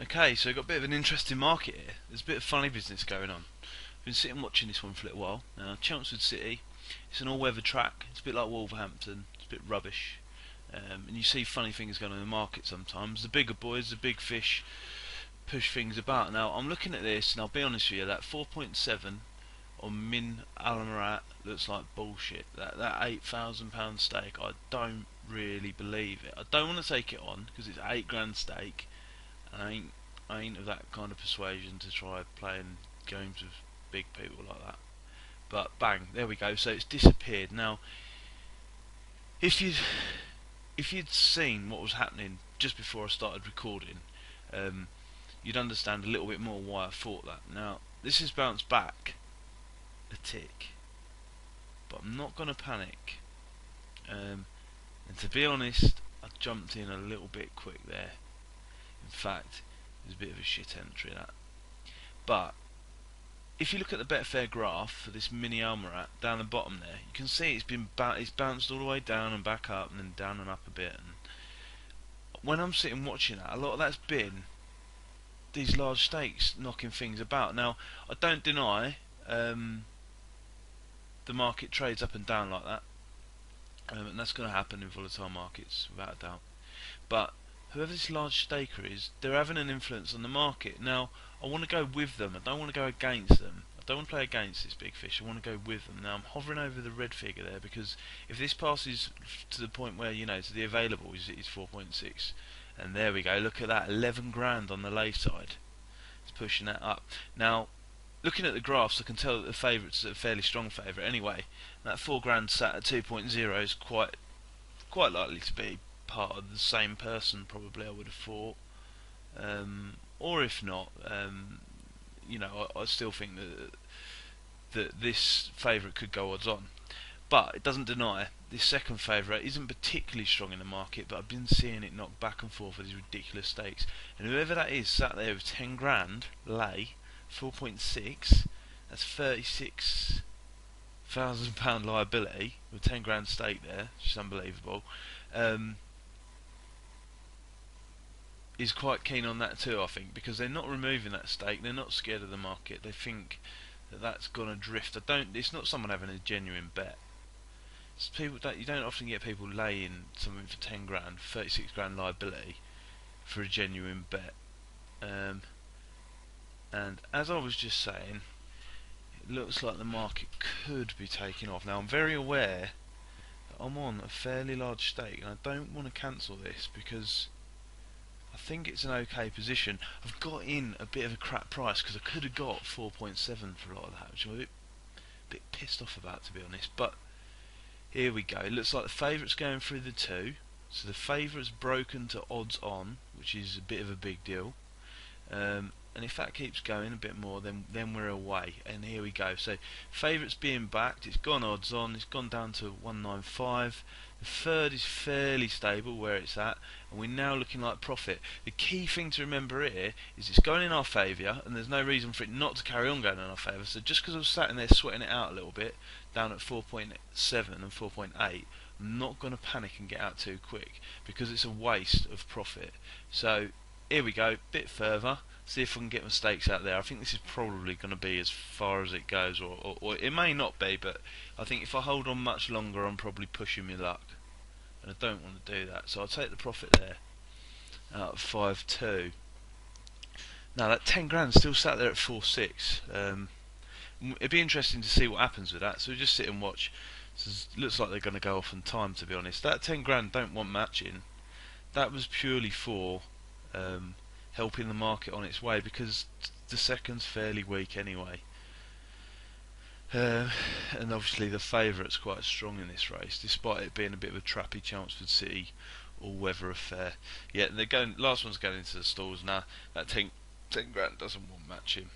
Okay, so we've got a bit of an interesting market here. There's a bit of funny business going on. I've been sitting watching this one for a little while. Now, Chelmsford City, it's an all-weather track. It's a bit like Wolverhampton. It's a bit rubbish. And you see funny things going on in the market sometimes. The bigger boys, the big fish, push things about. Now, I'm looking at this, and I'll be honest with you, that 4.7 on Min Alamarat looks like bullshit. That £8,000 stake, I don't really believe it. I don't want to take it on because it's £8 stake. I ain't of that kind of persuasion to try playing games with big people like that. But bang, there we go. So it's disappeared. Now, if you'd seen what was happening just before I started recording, you'd understand a little bit more why I thought that. Now, this has bounced back a tick, but I'm not going to panic. And to be honest, I jumped in a little bit quick there. In fact, it was a bit of a shit entry that. But if you look at the Betfair graph for this mini Almarat down the bottom there, you can see it's bounced all the way down and back up and then down and up a bit. And when I'm sitting watching that, a lot of that's been these large stakes knocking things about. Now, I don't deny the market trades up and down like that, and that's going to happen in volatile markets without a doubt. But whoever this large staker is, they're having an influence on the market. Now, I want to go with them. I don't want to go against them. I don't want to play against this big fish. I want to go with them. Now, I'm hovering over the red figure there because if this passes to the point where, to the available is 4.6, and there we go. Look at that, 11 grand on the lay side. It's pushing that up. Now, looking at the graphs, I can tell that the favourite's a fairly strong favourite anyway. That 4 grand sat at 2.0 is quite likely to be part of the same person, probably, I would have thought. Or if not, I still think that this favourite could go odds on. But it doesn't deny this second favourite isn't particularly strong in the market, but I've been seeing it knock back and forth with these ridiculous stakes. And whoever that is sat there with 10 grand, lay, 4.6, that's £36,000 liability with 10 grand stake there, which is unbelievable. Is quite keen on that too, I think, because they're not removing that stake. They're not scared of the market. They think that that's gonna drift. It's not someone having a genuine bet. It's people you don't often get people laying something for 10 grand, 36 grand liability for a genuine bet. And as I was just saying, it looks like the market could be taking off. Now, I'm very aware that I'm on a fairly large stake, and I don't want to cancel this because I think it's an okay position. I've got in a bit of a crap price because I could have got 4.7 for a lot of that, which I'm a bit pissed off about, to be honest. But here we go. It looks like the favourite's going through the 2, so the favourite's broken to odds on, which is a bit of a big deal. And if that keeps going a bit more, then we're away. And here we go. So favourite's being backed. It's gone odds on. It's gone down to 195. The third is fairly stable where it's at, and we're now looking like profit. The key thing to remember here is it's going in our favour, and there's no reason for it not to carry on going in our favour. So just because I was sat in there sweating it out a little bit, down at 4.7 and 4.8, I'm not going to panic and get out too quick because it's a waste of profit. So here we go, bit further. See if I can get my stakes out there. I think this is probably going to be as far as it goes, or it may not be, but I think if I hold on much longer, I'm probably pushing my luck, and I don't want to do that. So I'll take the profit there out of 5.2. Now that 10 grand still sat there at 4.6. It'd be interesting to see what happens with that. So we just sit and watch. Looks like they're going to go off on time, to be honest. That 10 grand don't want matching. That was purely for helping the market on its way because the second's fairly weak anyway. And obviously the favourite's quite strong in this race, despite it being a bit of a trappy Chelmsford City all-weather affair. Yeah, last one's going into the stalls now. That 10 grand doesn't want matching.